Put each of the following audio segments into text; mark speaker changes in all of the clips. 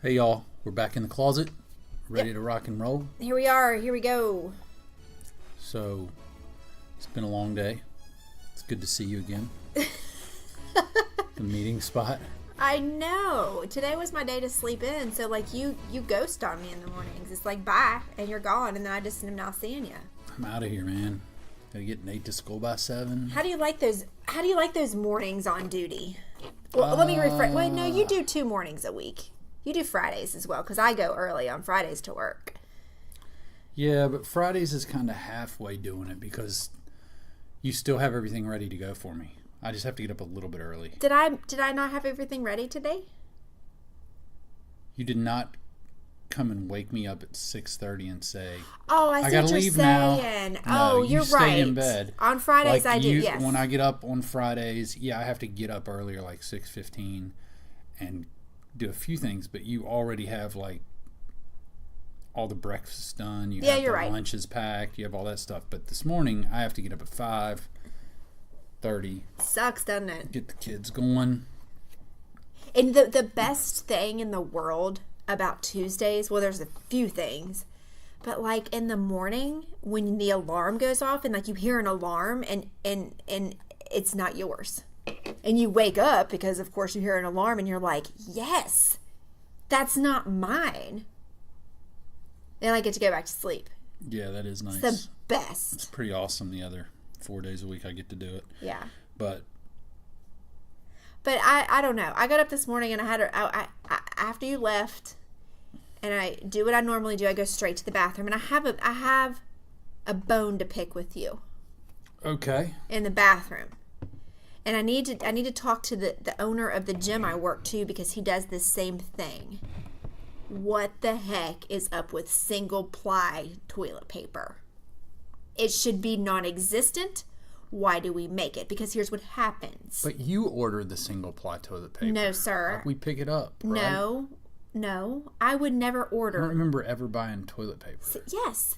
Speaker 1: Hey y'all, we're back in the closet, ready to rock and roll.
Speaker 2: Here we are. Here we go.
Speaker 1: So, it's been a long day. It's good to see you again. The meeting spot.
Speaker 2: I know. Today was my day to sleep in, so like you ghost on me in the mornings. It's like bye, and you're gone, and then I just am now seeing you.
Speaker 1: I'm out of here, man. Gotta get Nate to school by 7.
Speaker 2: How do you like those? How do you like those mornings on duty? Well, let me rephrase. Wait, no, you do 2 mornings a week. You do Fridays as well, because I go early on Fridays to work.
Speaker 1: Yeah, but Fridays is kind of halfway doing it because you still have everything ready to go for me. I just have to get up a little bit early.
Speaker 2: Did I not have everything ready today?
Speaker 1: You did not come and wake me up at 6:30 and say,
Speaker 2: "Oh, I see
Speaker 1: gotta
Speaker 2: what you're
Speaker 1: leave now."
Speaker 2: saying.
Speaker 1: No,
Speaker 2: Oh,
Speaker 1: you
Speaker 2: you're
Speaker 1: stay
Speaker 2: right.
Speaker 1: in bed.
Speaker 2: On Fridays,
Speaker 1: Like
Speaker 2: I do. Yes.
Speaker 1: When I get up on Fridays, yeah, I have to get up earlier, like 6:15, and do a few things. But you already have like all the breakfast done. You have
Speaker 2: you're
Speaker 1: the
Speaker 2: right.
Speaker 1: lunches packed. You have all that stuff. But this morning, I have to get up at 5:30.
Speaker 2: Sucks, doesn't it?
Speaker 1: Get the kids going.
Speaker 2: And the best thing in the world about Tuesdays, well, there's a few things, but like in the morning when the alarm goes off and like you hear an alarm and it's not yours, and you wake up because of course you hear an alarm and you're like, yes, that's not mine, and I get to go back to sleep.
Speaker 1: Yeah, that is nice.
Speaker 2: It's the best.
Speaker 1: It's pretty awesome. The other 4 days a week I get to do it.
Speaker 2: Yeah.
Speaker 1: But
Speaker 2: I don't know. I got up this morning and I had I after you left, and I do what I normally do. I go straight to the bathroom, and I have a bone to pick with you.
Speaker 1: Okay.
Speaker 2: In the bathroom, and I need to talk to the owner of the gym I work to because he does this same thing. What the heck is up with single ply toilet paper? It should be non-existent. Why do we make it? Because here's what happens.
Speaker 1: But you ordered the single ply toilet paper.
Speaker 2: No, sir.
Speaker 1: Like we pick it up, right?
Speaker 2: No. I would never order.
Speaker 1: I don't remember ever buying toilet paper.
Speaker 2: Yes.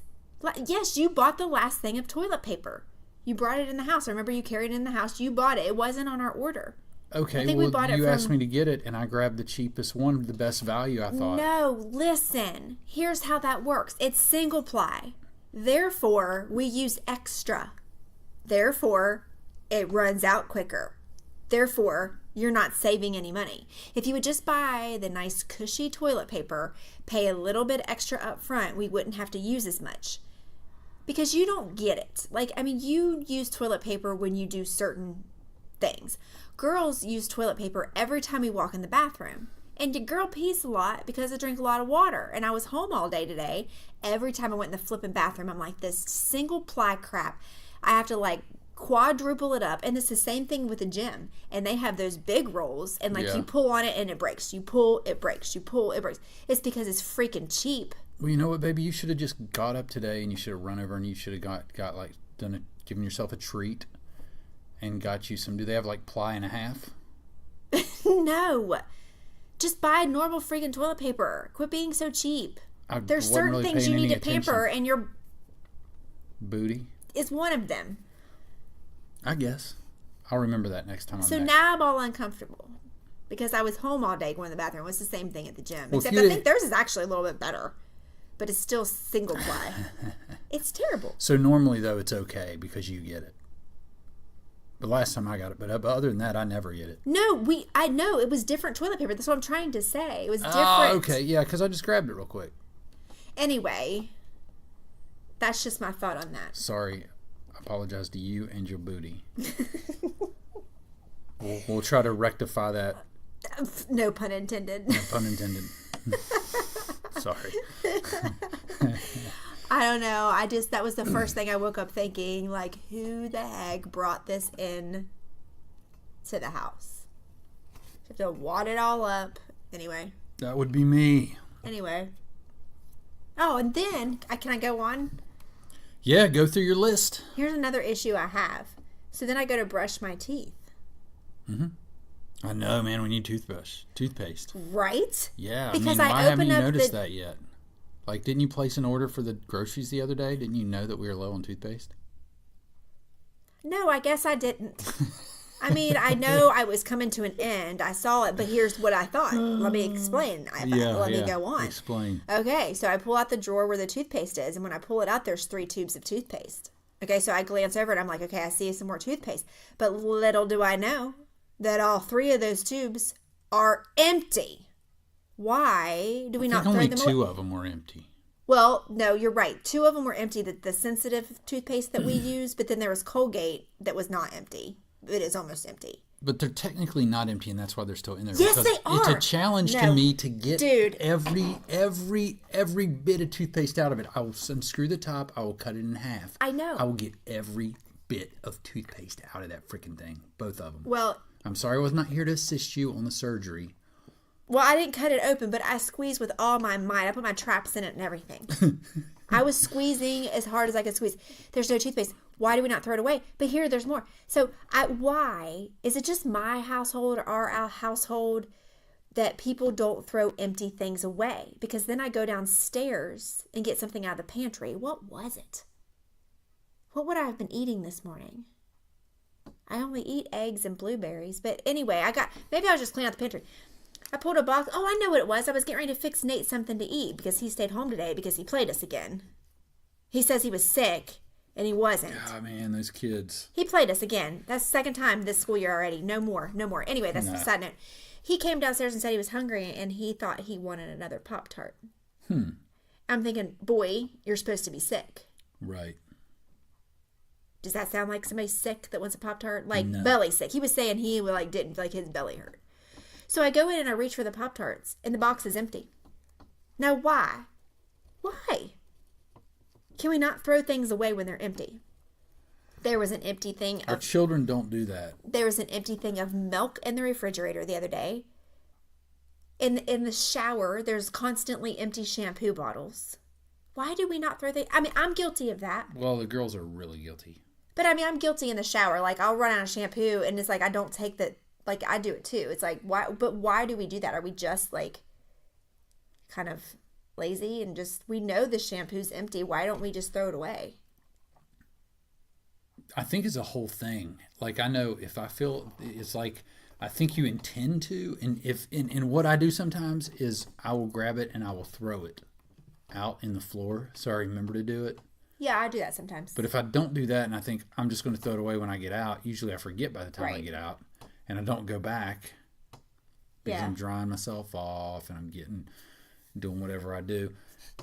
Speaker 2: Yes, you bought the last thing of toilet paper. You brought it in the house. I remember you carried it in the house. You bought it. It wasn't on our order.
Speaker 1: Okay,
Speaker 2: I think we bought it
Speaker 1: you
Speaker 2: from...
Speaker 1: asked me to get it, and I grabbed the cheapest one, the best value, I thought.
Speaker 2: No, listen. Here's how that works. It's single ply. Therefore, we use extra. Therefore, it runs out quicker. Therefore, you're not saving any money. If you would just buy the nice cushy toilet paper, pay a little bit extra up front, we wouldn't have to use as much. Because you don't get it. Like, I mean, you use toilet paper when you do certain things. Girls use toilet paper every time we walk in the bathroom. And your girl pees a lot because I drink a lot of water. And I was home all day today. Every time I went in the flipping bathroom, I'm like, this single ply crap. I have to like quadruple it up, and it's the same thing with the gym, and they have those big rolls, and like you pull on it and it breaks, you pull, it breaks, you pull, it breaks. It's because it's freaking cheap.
Speaker 1: Well, you know what, baby, you should have just got up today and you should have run over and you should have got like given yourself a treat and got you some. Do they have like ply and a half?
Speaker 2: No, just buy normal freaking toilet paper. Quit being so cheap. There's certain
Speaker 1: really
Speaker 2: things you need to
Speaker 1: attention.
Speaker 2: pamper, and your
Speaker 1: booty
Speaker 2: is one of them.
Speaker 1: I guess I'll remember that next time.
Speaker 2: So now I'm all uncomfortable because I was home all day going to the bathroom. It was the same thing at the gym,
Speaker 1: well,
Speaker 2: except I think theirs is actually a little bit better, but it's still single ply. It's terrible.
Speaker 1: So normally though it's okay because you get it. The last time I got it, but other than that, I never get it.
Speaker 2: No, I know it was different toilet paper. That's what I'm trying to say. It was different.
Speaker 1: Oh, okay, yeah, because I just grabbed it real quick.
Speaker 2: Anyway, that's just my thought on that.
Speaker 1: Sorry. Apologize to you and your booty. We'll try to rectify that.
Speaker 2: No pun intended.
Speaker 1: No pun intended. Sorry.
Speaker 2: I don't know. That was the first thing I woke up thinking, like, who the heck brought this in to the house? You have to wad it all up. Anyway.
Speaker 1: That would be me.
Speaker 2: Anyway. Oh, and then, can I go on?
Speaker 1: Yeah, go through your list.
Speaker 2: Here's another issue I have. So then I go to brush my teeth.
Speaker 1: Mm-hmm. I know, man. We need toothpaste.
Speaker 2: Right?
Speaker 1: Yeah.
Speaker 2: Because
Speaker 1: why haven't you noticed that yet? Like, didn't you place an order for the groceries the other day? Didn't you know that we were low on toothpaste?
Speaker 2: No, I guess I didn't. I mean, I know I was coming to an end. I saw it, but here's what I thought. Let me explain. Let me go on.
Speaker 1: Explain.
Speaker 2: Okay, so I pull out the drawer where the toothpaste is, and when I pull it out, there's 3 tubes of toothpaste. Okay, so I glance over it. I'm like, okay, I see some more toothpaste. But little do I know that all 3 of those tubes are empty. Why do we not throw them away?
Speaker 1: Only 2 of them were empty.
Speaker 2: Well, no, you're right. 2 of them were empty, the sensitive toothpaste that we use, but then there was Colgate that was not empy. It is almost empty.
Speaker 1: But they're technically not empty, and that's why they're still in there.
Speaker 2: Yes, they are.
Speaker 1: It's a challenge to me to get every bit of toothpaste out of it. I will unscrew the top. I will cut it in half.
Speaker 2: I know.
Speaker 1: I will get every bit of toothpaste out of that freaking thing. Both of them.
Speaker 2: Well,
Speaker 1: I'm sorry I was not here to assist you on the surgery.
Speaker 2: Well, I didn't cut it open, but I squeezed with all my might. I put my traps in it and everything. I was squeezing as hard as I could squeeze. There's no toothpaste. Why do we not throw it away? But here, there's more. So, why? Is it just my household or our household that people don't throw empty things away? Because then I go downstairs and get something out of the pantry. What was it? What would I have been eating this morning? I only eat eggs and blueberries. But anyway, maybe I was just cleaning out the pantry. I pulled a box. Oh, I know what it was. I was getting ready to fix Nate something to eat because he stayed home today because he played us again. He says he was sick, and he wasn't.
Speaker 1: Oh, man, those kids.
Speaker 2: He played us again. That's the second time this school year already. No more. Anyway, that's a side note. He came downstairs and said he was hungry, and he thought he wanted another Pop-Tart. I'm thinking, boy, you're supposed to be sick.
Speaker 1: Right.
Speaker 2: Does that sound like somebody sick that wants a Pop-Tart? Like
Speaker 1: No.
Speaker 2: belly sick. He was saying he didn't, like his belly hurt. So I go in and I reach for the Pop-Tarts, and the box is empty. Now, why? Why? Can we not throw things away when they're empty? There was an empty thing
Speaker 1: Our children don't do that.
Speaker 2: There was an empty thing of milk in the refrigerator the other day. In the shower, there's constantly empty shampoo bottles. Why do we not throw things? I mean, I'm guilty of that.
Speaker 1: Well, the girls are really guilty.
Speaker 2: But I mean, I'm guilty in the shower. Like, I'll run out of shampoo, and it's like I don't take the... Like, I do it too. It's like, why? But why do we do that? Are we just, like, kind of lazy and just... We know the shampoo's empty. Why don't we just throw it away?
Speaker 1: I think it's a whole thing. Like, I know if I feel... It's like, I think you intend to. And what I do sometimes is I will grab it and I will throw it out in the floor so I remember to do it.
Speaker 2: Yeah, I do that sometimes.
Speaker 1: But if I don't do that and I think I'm just going to throw it away when I get out, usually I forget by the time I get out. And I don't go back because I'm drying myself off and I'm doing whatever I do.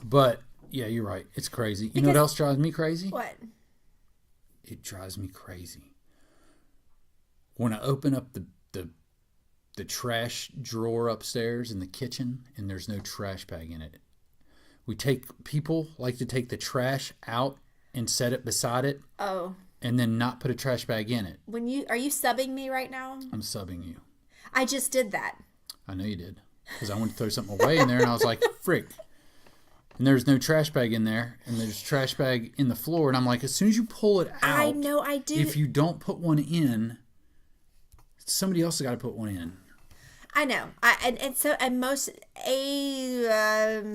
Speaker 1: But, yeah, you're right. It's crazy. You know what else drives me crazy?
Speaker 2: What?
Speaker 1: It drives me crazy. When I open up the trash drawer upstairs in the kitchen and there's no trash bag in it. People like to take the trash out and set it beside it. Oh. And then not put a trash bag in it.
Speaker 2: Are you subbing me right now?
Speaker 1: I'm subbing you.
Speaker 2: I just did that.
Speaker 1: I know you did. Because I went to throw something away in there and I was like, frick. And there's no trash bag in there. And there's a trash bag in the floor. And I'm like, as soon as you pull it out.
Speaker 2: I know, I do.
Speaker 1: If you don't put one in, somebody else has got to put one in.
Speaker 2: I know.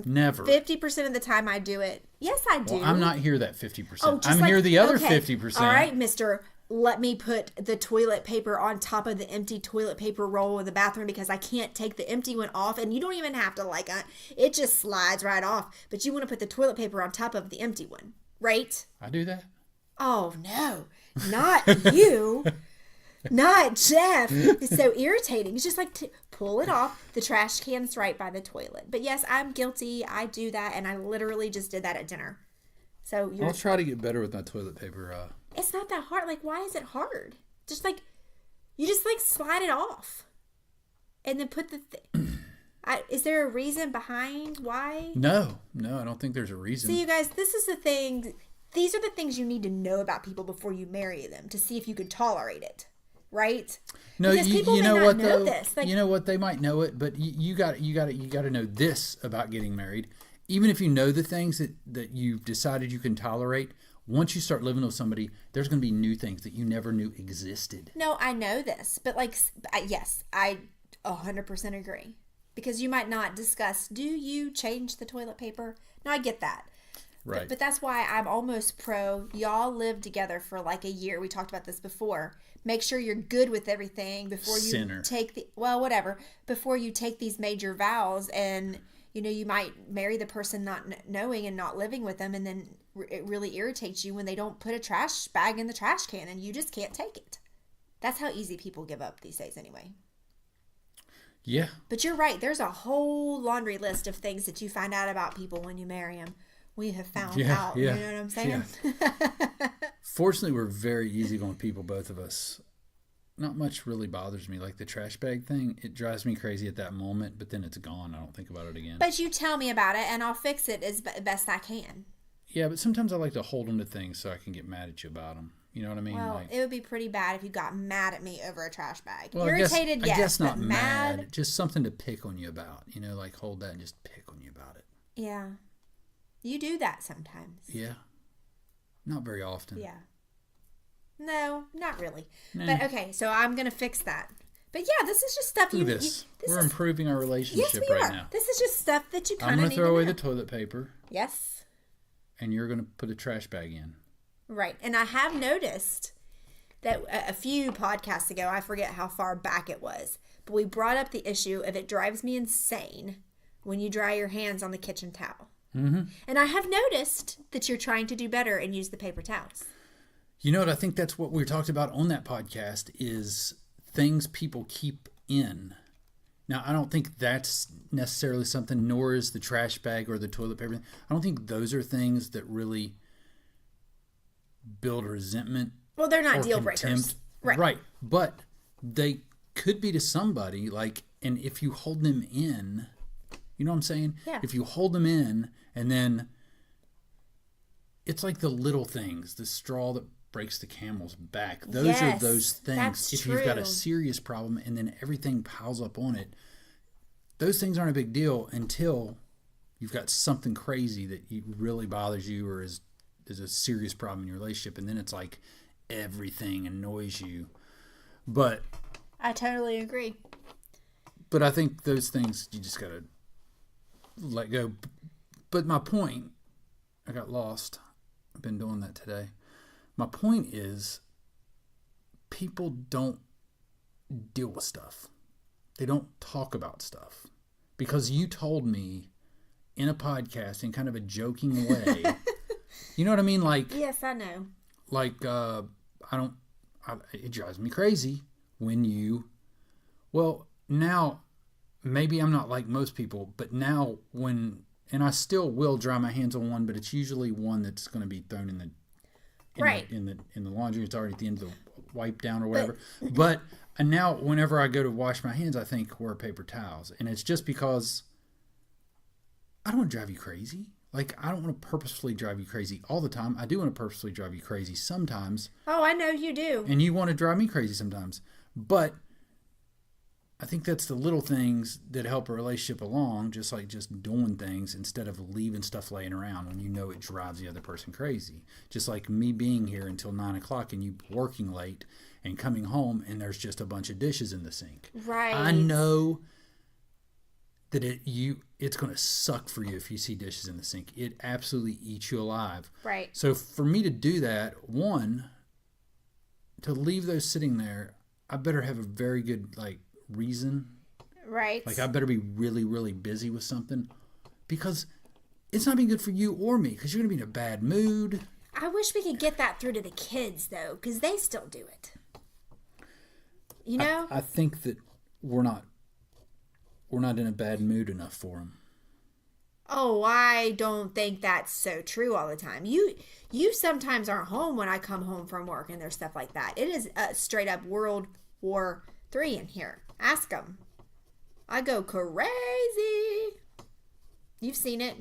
Speaker 2: Never. 50% of the time I do it. Yes, I do.
Speaker 1: Well, I'm not here that 50%. I'm here the other 50%.
Speaker 2: All right, mister. Let me put the toilet paper on top of the empty toilet paper roll in the bathroom because I can't take the empty one off. And you don't even have to it just slides right off. But you want to put the toilet paper on top of the empty one, right?
Speaker 1: I do that.
Speaker 2: Oh, no. Not you. Not Jeff. It's so irritating. It's just like pull it off. The trash can's right by the toilet. But yes, I'm guilty. I do that, and I literally just did that at dinner. So
Speaker 1: I'll try to get better with my toilet paper.
Speaker 2: It's not that hard. Like, why is it hard? You just slide it off, and then put the. Is there a reason behind why?
Speaker 1: No, I don't think there's a reason.
Speaker 2: See, you guys, this is the thing. These are the things you need to know about people before you marry them to see if you can tolerate it. Right?
Speaker 1: No, you know what though? You know what? They might know it, but you got to know this about getting married. Even if you know the things that you've decided you can tolerate, once you start living with somebody, there's going to be new things that you never knew existed.
Speaker 2: No, I know this, but yes, I 100% agree because you might not discuss. Do you change the toilet paper? No, I get that,
Speaker 1: Right.
Speaker 2: But that's why I'm almost pro. Y'all live together for like a year. We talked about this before. Make sure you're good with everything before you
Speaker 1: Sinner.
Speaker 2: whatever. Before you take these major vows, and you might marry the person not knowing and not living with them, and then it really irritates you when they don't put a trash bag in the trash can, and you just can't take it. That's how easy people give up these days, anyway.
Speaker 1: Yeah.
Speaker 2: But you're right. There's a whole laundry list of things that you find out about people when you marry them. We have found out.
Speaker 1: Yeah.
Speaker 2: You know what I'm saying?
Speaker 1: Yeah. Fortunately, we're very easygoing people, both of us. Not much really bothers me. Like the trash bag thing, it drives me crazy at that moment, but then it's gone. I don't think about it again.
Speaker 2: But you tell me about it, and I'll fix it as best I can.
Speaker 1: Yeah, but sometimes I like to hold them to things so I can get mad at you about them. You know what I mean?
Speaker 2: Well, it would be pretty bad if you got mad at me over a trash bag.
Speaker 1: Well,
Speaker 2: Irritated,
Speaker 1: I
Speaker 2: yes,
Speaker 1: guess not
Speaker 2: but
Speaker 1: mad. Just something to pick on you about. Like hold that and just pick on you about it.
Speaker 2: Yeah. You do that sometimes.
Speaker 1: Yeah. Not very often.
Speaker 2: Yeah. No, not really.
Speaker 1: Nah.
Speaker 2: But okay, so I'm going to fix that. But yeah, this is just stuff
Speaker 1: Look at this. We're improving our relationship
Speaker 2: yes, we
Speaker 1: right
Speaker 2: are.
Speaker 1: now.
Speaker 2: This is just stuff that you kind
Speaker 1: I'm
Speaker 2: of
Speaker 1: going
Speaker 2: need
Speaker 1: to throw away
Speaker 2: know.
Speaker 1: the toilet paper.
Speaker 2: Yes.
Speaker 1: And you're going to put a trash bag in.
Speaker 2: Right. And I have noticed that a few podcasts ago, I forget how far back it was, but we brought up the issue of it drives me insane when you dry your hands on the kitchen towel.
Speaker 1: Mm-hmm.
Speaker 2: And I have noticed that you're trying to do better and use the paper towels.
Speaker 1: You know what? I think that's what we talked about on that podcast is things people keep in. Now, I don't think that's necessarily something, nor is the trash bag or the toilet paper. I don't think those are things that really build resentment.
Speaker 2: Well, they're not
Speaker 1: or
Speaker 2: deal
Speaker 1: contempt.
Speaker 2: breakers. Right.
Speaker 1: Right. But they could be to somebody, and if you hold them in, you know what I'm saying?
Speaker 2: Yeah.
Speaker 1: If you hold them in and then it's like the little things, the straw that breaks the camel's back. Those
Speaker 2: Yes,
Speaker 1: are those things.
Speaker 2: that's
Speaker 1: If you've got a
Speaker 2: true.
Speaker 1: serious problem and then everything piles up on it, those things aren't a big deal until you've got something crazy that really bothers you or is a serious problem in your relationship. And then it's like everything annoys you. But
Speaker 2: I totally agree.
Speaker 1: But I think those things you just got to let go. But my point, I got lost. I've been doing that today. My point is people don't deal with stuff. They don't talk about stuff. Because you told me in a podcast in kind of a joking way. You know what I mean? Like,
Speaker 2: yes, I know.
Speaker 1: Like, it drives me crazy when well, now, maybe I'm not like most people, but now and I still will dry my hands on one, but it's usually one that's going to be thrown in the laundry. It's already at the end of the wipe down or whatever. But and now whenever I go to wash my hands, I think wear paper towels. And it's just because I don't want to drive you crazy. Like, I don't want to purposefully drive you crazy all the time. I do want to purposefully drive you crazy sometimes.
Speaker 2: Oh, I know you do.
Speaker 1: And you want to drive me crazy sometimes. But I think that's the little things that help a relationship along, just like just doing things instead of leaving stuff laying around when you know it drives the other person crazy. Just like me being here until 9 o'clock and you working late and coming home and there's just a bunch of dishes in the sink.
Speaker 2: Right.
Speaker 1: I know that it's going to suck for you if you see dishes in the sink. It absolutely eats you alive.
Speaker 2: Right.
Speaker 1: So for me to do that, one, to leave those sitting there, I better have a very good reason.
Speaker 2: Right.
Speaker 1: Like I better be really, really busy with something because it's not being good for you or me because you're going to be in a bad mood.
Speaker 2: I wish we could get that through to the kids though, because they still do it. You know?
Speaker 1: I think that we're not in a bad mood enough for them.
Speaker 2: Oh, I don't think that's so true all the time. You sometimes aren't home when I come home from work and there's stuff like that. It is straight up World War III in here. Ask them. I go crazy. You've seen it.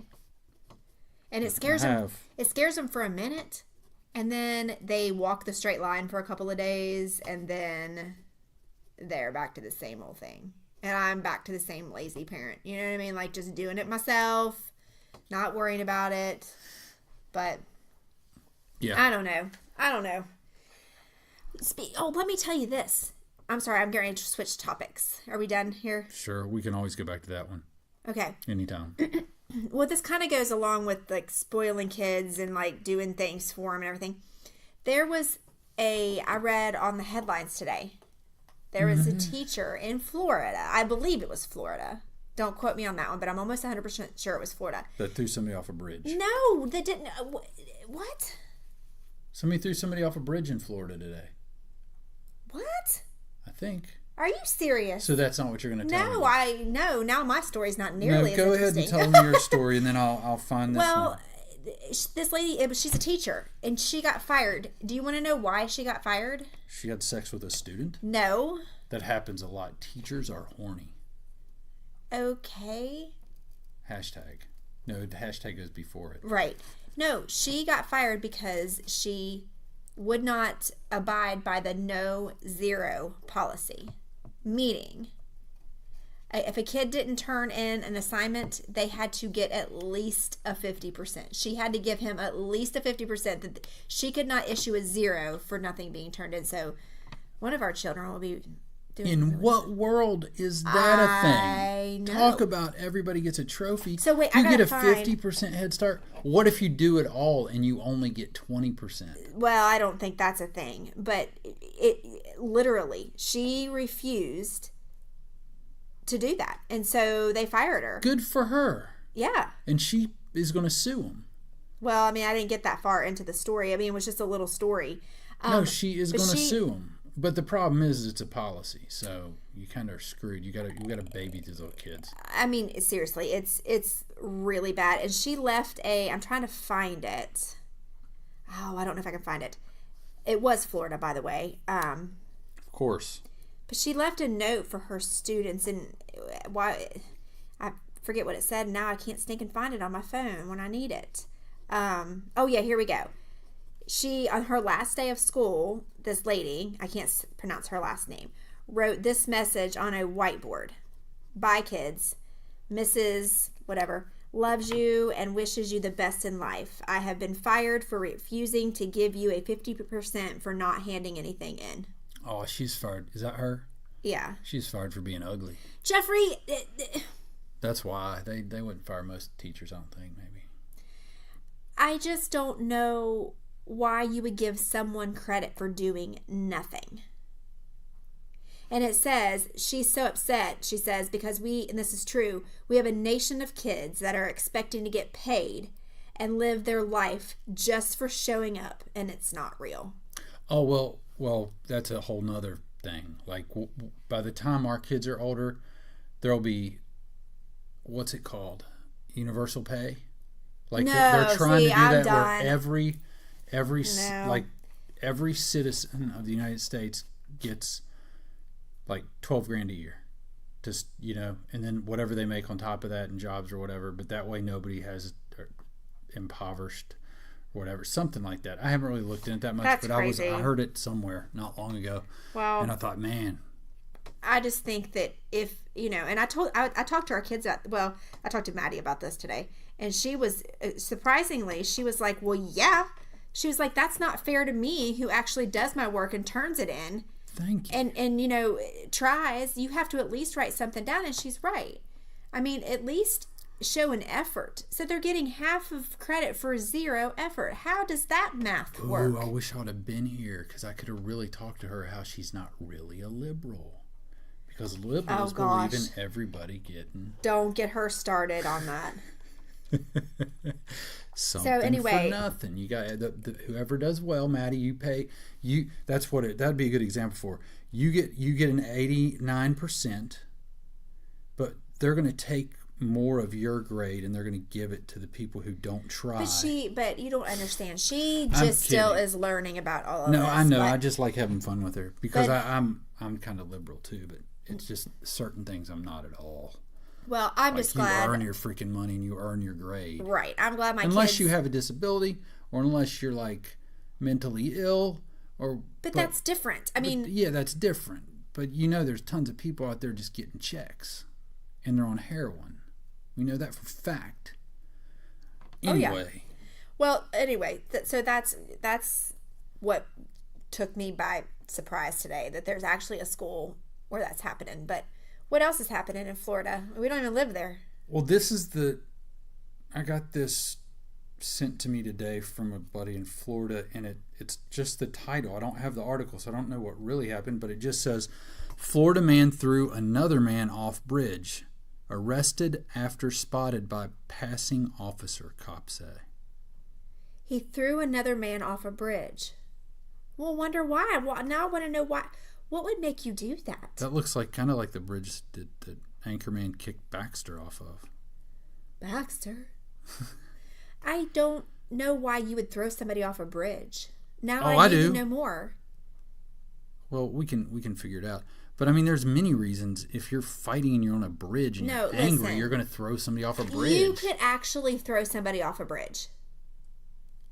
Speaker 2: And it scares them. It scares them for a minute. And then they walk the straight line for a couple of days. And then they're back to the same old thing. And I'm back to the same lazy parent. You know what I mean? Like just doing it myself. Not worrying about it. But
Speaker 1: yeah,
Speaker 2: I don't know. Let me tell you this. I'm sorry, I'm going to switch topics. Are we done here?
Speaker 1: Sure, we can always go back to that one.
Speaker 2: Okay.
Speaker 1: Anytime.
Speaker 2: well, this kind of goes along with like spoiling kids and like doing things for them and everything. There was I read on the headlines today, there was a teacher in Florida. I believe it was Florida. Don't quote me on that one, but I'm almost 100% sure it was Florida.
Speaker 1: That threw somebody off a bridge.
Speaker 2: No, that didn't. What?
Speaker 1: Somebody threw somebody off a bridge in Florida today.
Speaker 2: What?
Speaker 1: I think.
Speaker 2: Are you serious?
Speaker 1: So that's not what you're going to tell me?
Speaker 2: No. Now my story's not nearly as
Speaker 1: go
Speaker 2: interesting.
Speaker 1: ahead and tell me your story, and then I'll find this one.
Speaker 2: This lady, she's a teacher, and she got fired. Do you want to know why she got fired?
Speaker 1: She had sex with a student?
Speaker 2: No.
Speaker 1: That happens a lot. Teachers are horny.
Speaker 2: Okay.
Speaker 1: Hashtag. No, the hashtag goes before it.
Speaker 2: Right. No, she got fired because she would not abide by the no-zero policy. Meaning, if a kid didn't turn in an assignment, they had to get at least a 50%. She had to give him at least a 50%. That she could not issue a 0 for nothing being turned in. So one of our children will be doing
Speaker 1: In
Speaker 2: really
Speaker 1: what world is that a thing?
Speaker 2: I know.
Speaker 1: Talk about everybody gets a trophy.
Speaker 2: So wait,
Speaker 1: you
Speaker 2: I
Speaker 1: get a
Speaker 2: gotta
Speaker 1: 50% head start. What if you do it all and you only get 20%?
Speaker 2: Well, I don't think that's a thing. But it literally, she refused to do that. And so they fired her.
Speaker 1: Good for her.
Speaker 2: Yeah.
Speaker 1: And she is going to sue him.
Speaker 2: Well, I mean, I didn't get that far into the story. I mean, it was just a little story.
Speaker 1: No, she is going to sue him. But the problem is it's a policy. So you kind of are screwed. You got to baby these little kids.
Speaker 2: I mean, seriously, it's really bad. And she left I'm trying to find it. Oh, I don't know if I can find it. It was Florida, by the way.
Speaker 1: Of course.
Speaker 2: But she left a note for her students, and why I forget what it said. Now I can't sneak and find it on my phone when I need it. Oh yeah, here we go. She, on her last day of school, this lady, I can't pronounce her last name, wrote this message on a whiteboard. Bye, kids. Mrs. whatever loves you and wishes you the best in life. I have been fired for refusing to give you a 50% for not handing anything in.
Speaker 1: Oh, she's fired. Is that her?
Speaker 2: Yeah.
Speaker 1: She's fired for being ugly.
Speaker 2: Jeffrey.
Speaker 1: That's why. They wouldn't fire most teachers, I don't think, maybe.
Speaker 2: I just don't know why you would give someone credit for doing nothing. And it says, she's so upset, she says, because and this is true, we have a nation of kids that are expecting to get paid and live their life just for showing up, and it's not real.
Speaker 1: Oh, well, that's a whole nother thing. Like, by the time our kids are older, there'll be, what's it called? Universal pay? Like, they're trying to do that where every citizen of the United States gets like $12,000 a year, just, and then whatever they make on top of that in jobs or whatever, but that way nobody has impoverished or whatever, something like that. I haven't really looked into it that much.
Speaker 2: That's
Speaker 1: but
Speaker 2: crazy.
Speaker 1: I heard it somewhere not long ago.
Speaker 2: Well,
Speaker 1: and I thought, man,
Speaker 2: I just think that if and I talked to our kids I talked to Maddie about this today, and she was surprisingly, she was like, well, yeah. She was like, that's not fair to me, who actually does my work and turns it in.
Speaker 1: Thank you.
Speaker 2: And tries. You have to at least write something down, and she's right. I mean, at least show an effort. So they're getting half of credit for 0 effort. How does that math work?
Speaker 1: Ooh, I wish I would have been here, because I could have really talked to her how she's not really a liberal. Because liberals believe in everybody getting...
Speaker 2: Don't get her started on that.
Speaker 1: Something for nothing. You got whoever does well, Maddie. You pay you. That's what that'd be a good example for. You get an 89%, but they're going to take more of your grade and they're going to give it to the people who don't try.
Speaker 2: But you don't understand. She just still is learning about all of this.
Speaker 1: No, I know. I just like having fun with her because I'm kind of liberal too, but it's just certain things I'm not at all.
Speaker 2: Well, I'm just glad.
Speaker 1: You earn your freaking money and you earn your grade.
Speaker 2: Right. I'm glad
Speaker 1: unless you have a disability or unless you're like mentally ill
Speaker 2: But that's different. I mean.
Speaker 1: Yeah, that's different. But there's tons of people out there just getting checks and they're on heroin. We know that for fact. Anyway.
Speaker 2: Oh, yeah. Well, anyway, so that's what took me by surprise today, that there's actually a school where that's happening. But what else is happening in Florida? We don't even live there.
Speaker 1: Well, this is I got this sent to me today from a buddy in Florida, and it's just the title. I don't have the article, so I don't know what really happened, but it just says, Florida man threw another man off bridge. Arrested after spotted by passing officer, cops say.
Speaker 2: He threw another man off a bridge. Well, wonder why. Well, now I want to know why. What would make you do that?
Speaker 1: That looks like kind of like the bridge that Anchorman kicked Baxter off of.
Speaker 2: Baxter? I don't know why you would throw somebody off a bridge. Now I need to know more.
Speaker 1: Well, we can figure it out. But I mean, there's many reasons. If you're fighting and you're on a bridge and you're angry, you're going to throw somebody off a bridge.
Speaker 2: You could actually throw somebody off a bridge.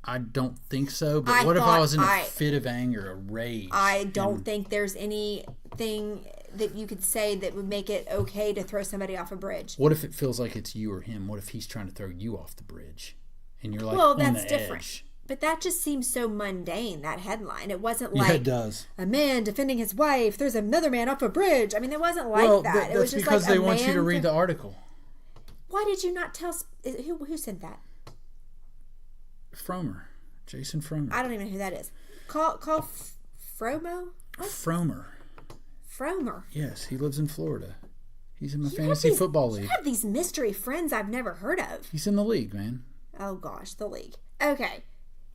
Speaker 1: I don't think so. But what if I was in a fit of anger, a rage?
Speaker 2: I don't think there's anything that you could say that would make it okay to throw somebody off a bridge.
Speaker 1: What if it feels like it's you or him? What if he's trying to throw you off the bridge? And you're like,
Speaker 2: well,
Speaker 1: on
Speaker 2: that's
Speaker 1: the
Speaker 2: different.
Speaker 1: Edge.
Speaker 2: But that just seems so mundane, that headline. It wasn't like,
Speaker 1: yeah, it does.
Speaker 2: A man defending his wife throws another man off a bridge. I mean, it wasn't like that.
Speaker 1: That's
Speaker 2: it was just
Speaker 1: because
Speaker 2: like
Speaker 1: they want you to read the article.
Speaker 2: Why did you not tell... Who sent that?
Speaker 1: Fromer. Jason Fromer.
Speaker 2: I don't even know who that is. Call Fromo? What? Fromer.
Speaker 1: Yes, he lives in Florida. He's in the fantasy football league.
Speaker 2: You have these mystery friends I've never heard of.
Speaker 1: He's in the league, man.
Speaker 2: Oh, gosh, the league. Okay.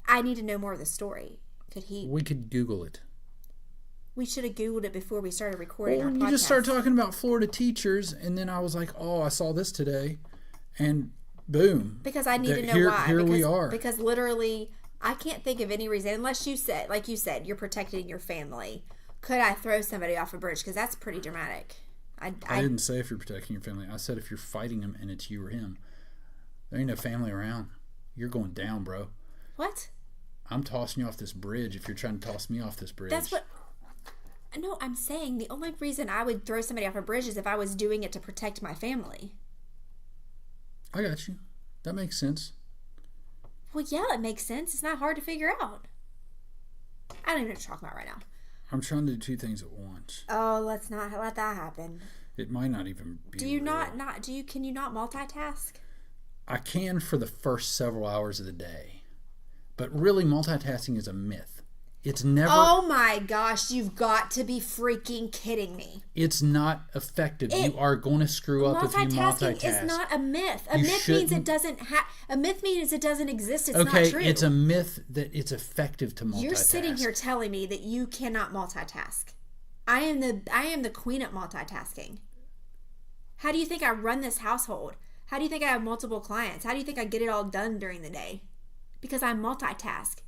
Speaker 2: I need to know more of the story. We
Speaker 1: could Google it.
Speaker 2: We should have Googled it before we started recording our podcast.
Speaker 1: You just started talking about Florida teachers, and then I was like, oh, I saw this today. And boom.
Speaker 2: Because I need to know why.
Speaker 1: Here we are.
Speaker 2: Because literally, I can't think of any reason, unless you said, like you said, you're protecting your family. Could I throw somebody off a bridge? Because that's pretty dramatic. I
Speaker 1: didn't say if you're protecting your family. I said if you're fighting him and it's you or him. There ain't no family around. You're going down, bro.
Speaker 2: What?
Speaker 1: I'm tossing you off this bridge if you're trying to toss me off this bridge.
Speaker 2: That's what... No, I'm saying the only reason I would throw somebody off a bridge is if I was doing it to protect my family.
Speaker 1: I got you. That makes sense.
Speaker 2: Well, yeah, it makes sense. It's not hard to figure out. I don't even know what to talk about right now.
Speaker 1: I'm trying to do two things at once.
Speaker 2: Oh, let's not let that happen.
Speaker 1: It might not even be.
Speaker 2: Can you not multitask?
Speaker 1: I can for the first several hours of the day. But really, multitasking is a myth. It's never...
Speaker 2: Oh my gosh, you've got to be freaking kidding me.
Speaker 1: It's not effective. You are going to screw up if you multitask.
Speaker 2: Multitasking is not a myth. A myth means it doesn't a myth means it doesn't exist. It's not true.
Speaker 1: Okay, it's a myth that it's effective to multitask.
Speaker 2: You're sitting here telling me that you cannot multitask. I am the queen at multitasking. How do you think I run this household? How do you think I have multiple clients? How do you think I get it all done during the day? Because I multitask.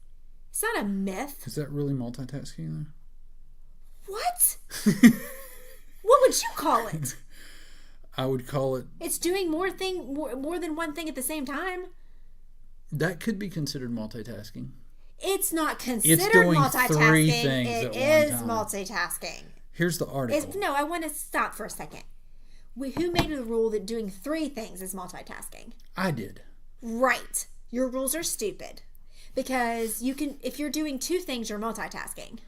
Speaker 2: It's not a myth.
Speaker 1: Is that really multitasking, though?
Speaker 2: What? What would you call it?
Speaker 1: I would call it...
Speaker 2: It's doing more than one thing at the same time.
Speaker 1: That could be considered multitasking.
Speaker 2: It's not considered multitasking. It's doing 3 things at one time. It is multitasking.
Speaker 1: Here's the article.
Speaker 2: I want to stop for a second. Who made the rule that doing 3 things is multitasking?
Speaker 1: I did.
Speaker 2: Right. Your rules are stupid. Because if you're doing 2 things, you're multitasking.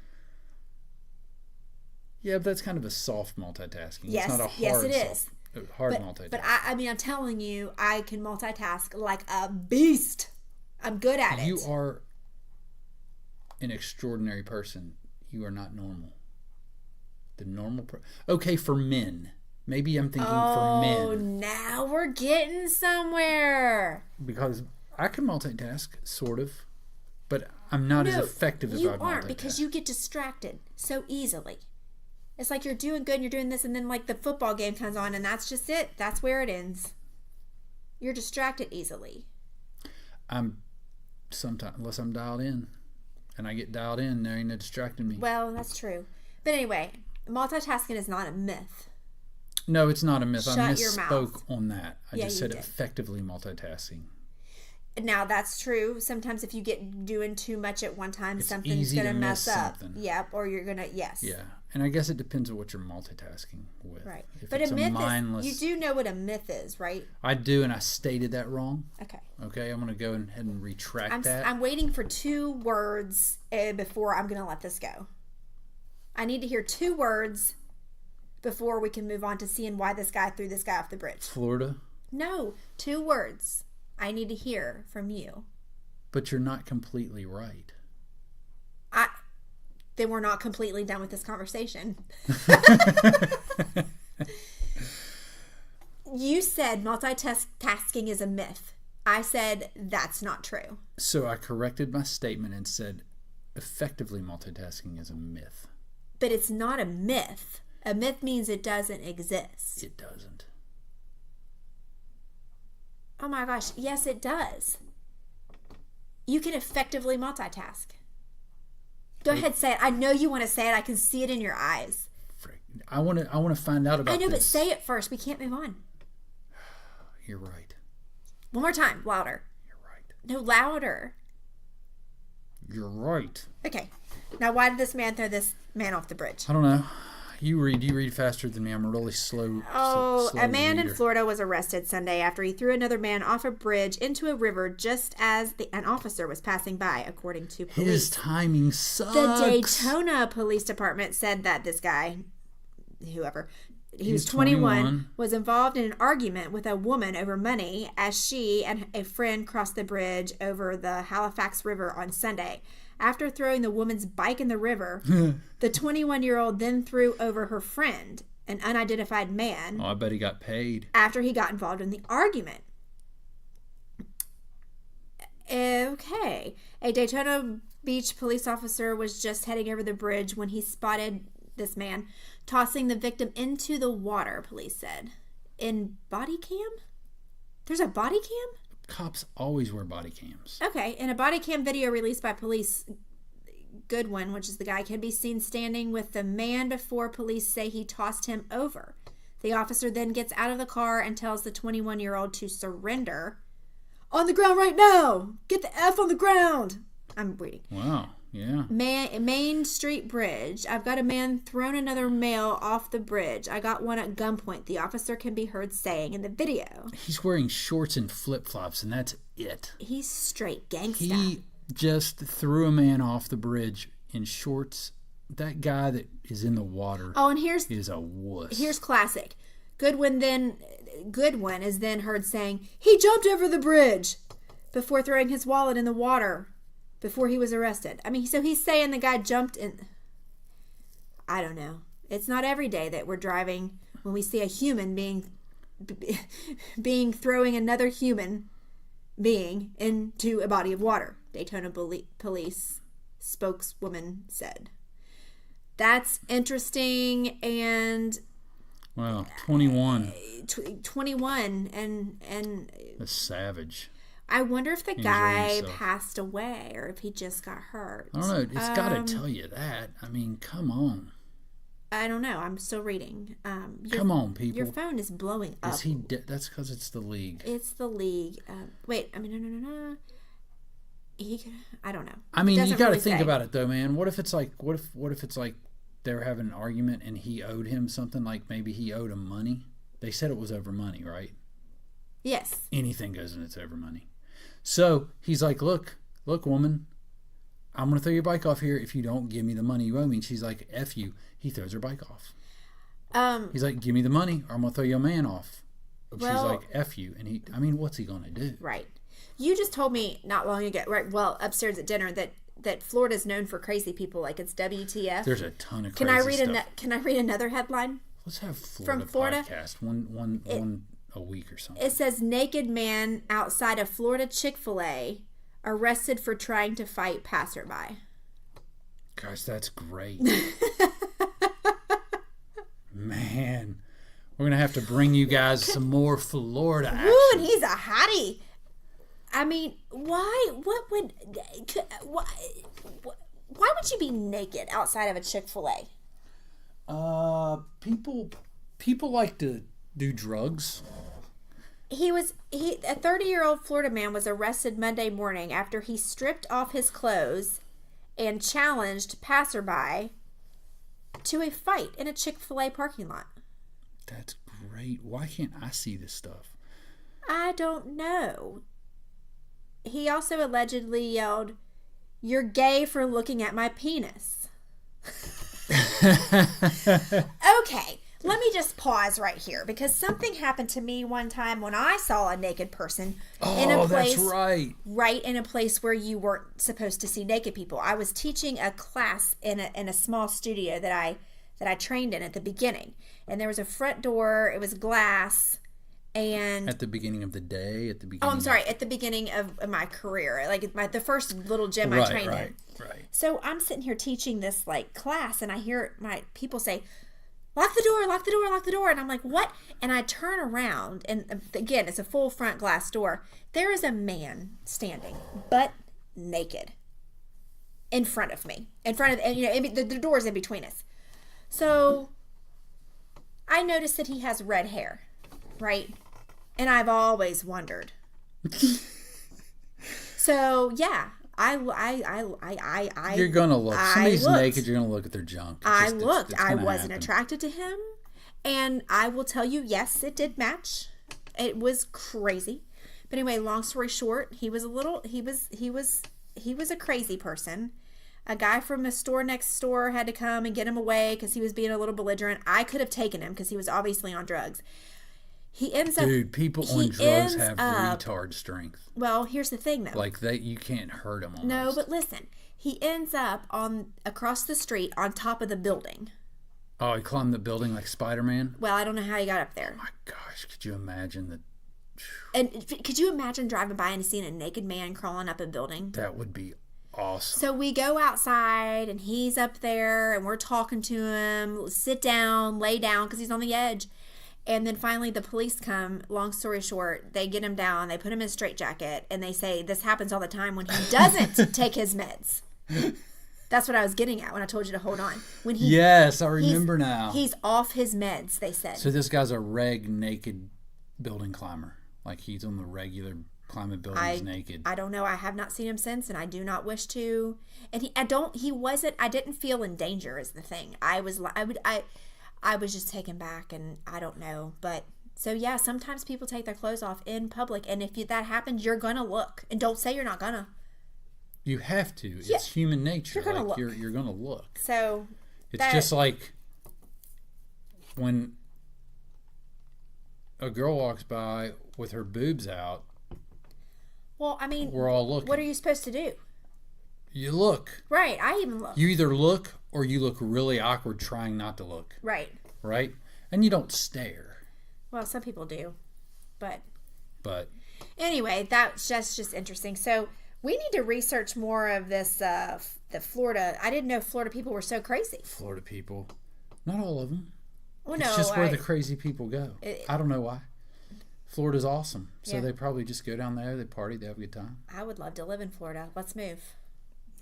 Speaker 1: Yeah, but that's kind of a soft multitasking.
Speaker 2: Yes,
Speaker 1: it's not a hard,
Speaker 2: yes, it is.
Speaker 1: multitasking.
Speaker 2: But I'm telling you, I can multitask like a beast. I'm good at it.
Speaker 1: You are an extraordinary person. You are not normal. The normal okay, for men. Maybe I'm thinking for men.
Speaker 2: Oh, now we're getting somewhere.
Speaker 1: Because I can multitask, sort of. But I'm not as effective as I multitask.
Speaker 2: You aren't, because you get distracted so easily. It's like you're doing good and you're doing this, and then like the football game comes on, and that's just it. That's where it ends. You're distracted easily.
Speaker 1: Sometimes, unless I'm dialed in. And I get dialed in, there ain't no distracting me.
Speaker 2: Well, that's true. But anyway, multitasking is not a myth.
Speaker 1: No, it's not a myth.
Speaker 2: Shut
Speaker 1: I
Speaker 2: your mouth.
Speaker 1: misspoke on that. I just said
Speaker 2: did.
Speaker 1: Effectively multitasking.
Speaker 2: Now, that's true. Sometimes if you get doing too much at one time, something's going to mess up. Yep, or you're going to, yes.
Speaker 1: Yeah, and I guess it depends on what you're multitasking with.
Speaker 2: Right.
Speaker 1: If
Speaker 2: but
Speaker 1: it's
Speaker 2: a myth
Speaker 1: mindless,
Speaker 2: is, you do know what a myth is, right?
Speaker 1: I do, and I stated that wrong.
Speaker 2: Okay,
Speaker 1: I'm going to go ahead and retract that.
Speaker 2: I'm waiting for 2 words before I'm going to let this go. I need to hear 2 words before we can move on to seeing why this guy threw this guy off the bridge.
Speaker 1: Florida?
Speaker 2: No, 2 words. I need to hear from you.
Speaker 1: But you're not completely right.
Speaker 2: Then we're not completely done with this conversation. You said multitasking is a myth. I said that's not true.
Speaker 1: So I corrected my statement and said effectively multitasking is a myth.
Speaker 2: But it's not a myth. A myth means it doesn't exist.
Speaker 1: It doesn't.
Speaker 2: Oh my gosh. Yes, it does. You can effectively multitask. Go ahead, say it. I know you want to say it. I can see it in your eyes.
Speaker 1: I want to find out about this.
Speaker 2: I know, but say it first. We can't move on.
Speaker 1: You're right.
Speaker 2: One more time. Louder.
Speaker 1: You're right.
Speaker 2: No, louder.
Speaker 1: You're right.
Speaker 2: Okay. Now, why did this man throw this man off the bridge?
Speaker 1: I don't know. You read faster than me. I'm a really slow.
Speaker 2: Oh,
Speaker 1: slow
Speaker 2: a man
Speaker 1: reader.
Speaker 2: in Florida was arrested Sunday after he threw another man off a bridge into a river just as an officer was passing by, according to police.
Speaker 1: His timing sucks.
Speaker 2: The Daytona Police Department said that this guy, whoever, he was 21, was involved in an argument with a woman over money as she and a friend crossed the bridge over the Halifax River on Sunday. After throwing the woman's bike in the river, the 21-year-old then threw over her friend, an unidentified man.
Speaker 1: Oh, I bet he got paid.
Speaker 2: After he got involved in the argument. Okay. A Daytona Beach police officer was just heading over the bridge when he spotted this man tossing the victim into the water, police said. In body cam? There's a body cam?
Speaker 1: Cops always wear body cams.
Speaker 2: Okay, in a body cam video released by police, Goodwin, which is the guy, can be seen standing with the man before police say he tossed him over. The officer then gets out of the car and tells the 21-year-old to surrender. On the ground right now! Get the F on the ground! I'm reading.
Speaker 1: Wow, yeah.
Speaker 2: Main Street Bridge. I've got a man thrown another male off the bridge. I got one at gunpoint, the officer can be heard saying in the video.
Speaker 1: He's wearing shorts and flip-flops, and that's it.
Speaker 2: He's straight gangsta.
Speaker 1: He just threw a man off the bridge in shorts. That guy that is in the water
Speaker 2: and
Speaker 1: is a wuss.
Speaker 2: Here's classic. Goodwin is then heard saying, he jumped over the bridge before throwing his wallet in the water before he was arrested. I mean, so he's saying the guy jumped in. I don't know. It's not every day that we're driving when we see a human being throwing another human being into a body of water, Daytona Police spokeswoman said. That's interesting. And
Speaker 1: wow, 21.
Speaker 2: 21 and
Speaker 1: a savage.
Speaker 2: I wonder if the guy passed away or if he just got hurt.
Speaker 1: I don't know. It's got to tell you that. I mean, come on.
Speaker 2: I don't know. I'm still reading.
Speaker 1: Come on, people.
Speaker 2: Your phone is blowing up.
Speaker 1: Is he dead? That's because it's the league.
Speaker 2: It's the league. Wait. I mean, no. I don't know.
Speaker 1: I mean, you got to think about it though, man. What if it's like, what if it's like they were having an argument and he owed him something, like maybe he owed him money. They said it was over money, right?
Speaker 2: Yes.
Speaker 1: Anything goes and it's over money. So he's like, look, woman, I'm going to throw your bike off here if you don't give me the money you owe me. And she's like, F you. He throws her bike off. He's like, give me the money or I'm going to throw your man off. And she's like, F you. And what's he going to do?
Speaker 2: Right. You just told me not long ago, right? Well, upstairs at dinner that Florida's known for crazy people. Like it's WTF.
Speaker 1: There's a ton of crazy stuff.
Speaker 2: Can I read another headline?
Speaker 1: Let's have Florida podcast one a week or something.
Speaker 2: It says naked man outside of Florida Chick-fil-A arrested for trying to fight passerby.
Speaker 1: Gosh, that's great. Man, we're going to have to bring you guys some more Florida action.
Speaker 2: Ooh, and he's a hottie. I mean, why would you be naked outside of a Chick-fil-A?
Speaker 1: People like to do drugs.
Speaker 2: A 30-year-old Florida man was arrested Monday morning after he stripped off his clothes and challenged passerby to a fight in a Chick-fil-A parking lot.
Speaker 1: That's great. Why can't I see this stuff?
Speaker 2: I don't know. He also allegedly yelled, "You're gay for looking at my penis." Okay, Let me just pause right here because something happened to me one time when I saw a naked person in a place.
Speaker 1: That's right.
Speaker 2: Right in a place where you weren't supposed to see naked people. I was teaching a class in a small studio that I trained in at the beginning, and there was a front door. It was glass, and
Speaker 1: At the beginning of the day, at the beginning.
Speaker 2: oh, I'm sorry, at the beginning of my career, like the first little gym I trained in.
Speaker 1: Right.
Speaker 2: So I'm sitting here teaching this like class, and I hear my people say, lock the door, lock the door, lock the door. And I'm like, what? And I turn around, and again, it's a full front glass door. There is a man standing, butt naked, in front of me. In front of, and the door's in between us. So I noticed that he has red hair, right? And I've always wondered. So, yeah.
Speaker 1: You're gonna look. Somebody's naked. You're gonna look at their junk.
Speaker 2: I looked. I wasn't attracted to him, and I will tell you, yes, it did match. It was crazy, but anyway, long story short, he was a crazy person. A guy from a store next door had to come and get him away because he was being a little belligerent. I could have taken him because he was obviously on drugs. He ends up.
Speaker 1: Dude, people on drugs have retard strength.
Speaker 2: Well, here's the thing, though.
Speaker 1: Like that, you can't hurt him. Almost.
Speaker 2: No, but listen, he ends up across the street on top of the building.
Speaker 1: Oh, he climbed the building like Spider-Man?
Speaker 2: Well, I don't know how he got up there.
Speaker 1: Oh my gosh, could you imagine that?
Speaker 2: And could you imagine driving by and seeing a naked man crawling up a building?
Speaker 1: That would be awesome.
Speaker 2: So we go outside, and he's up there, and we're talking to him. Sit down, lay down, because he's on the edge. And then finally the police come. Long story short, they get him down. They put him in a straitjacket, and they say this happens all the time when he doesn't take his meds. That's what I was getting at when I told you to hold on. When he,
Speaker 1: yes, I remember now.
Speaker 2: He's off his meds, they said.
Speaker 1: So this guy's a naked building climber. Like he's on the regular climbing buildings naked.
Speaker 2: I don't know. I have not seen him since, and I do not wish to. And I didn't feel in danger is the thing. I was just taken back, and I don't know. But so yeah, sometimes people take their clothes off in public, and if that happens, you're gonna look, and don't say you're not gonna.
Speaker 1: You have to. Yeah. It's human nature.
Speaker 2: You're gonna look.
Speaker 1: You're gonna look.
Speaker 2: So
Speaker 1: it's just like when a girl walks by with her boobs out.
Speaker 2: Well, I mean,
Speaker 1: we're all looking.
Speaker 2: What are you supposed to do?
Speaker 1: You look.
Speaker 2: Right. I even look.
Speaker 1: You either look or you look really awkward trying not to look.
Speaker 2: Right.
Speaker 1: Right? And you don't stare.
Speaker 2: Well, some people do. But anyway, that's just interesting. So we need to research more of this, the Florida. I didn't know Florida people were so crazy.
Speaker 1: Florida people. Not all of them.
Speaker 2: Well,
Speaker 1: it's just where the crazy people go. I don't know why. Florida's awesome. So they probably just go down there, they party, they have a good time.
Speaker 2: I would love to live in Florida. Let's move.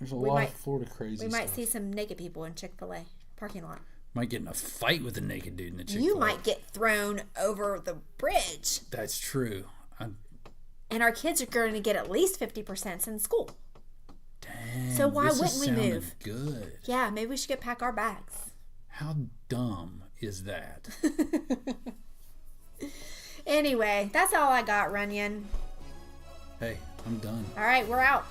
Speaker 1: There's a lot of Florida crazy
Speaker 2: We might
Speaker 1: stuff.
Speaker 2: see some naked people in Chick-fil-A parking lot.
Speaker 1: Might get in a fight with a naked dude in the Chick-fil-A.
Speaker 2: You might get thrown over the bridge.
Speaker 1: That's true.
Speaker 2: And our kids are going to get at least 50% in school.
Speaker 1: Dang.
Speaker 2: So why wouldn't we move?
Speaker 1: Good.
Speaker 2: Yeah, maybe we should pack our bags.
Speaker 1: How dumb is that?
Speaker 2: Anyway, that's all I got, Runyon.
Speaker 1: Hey, I'm done.
Speaker 2: All right, we're out.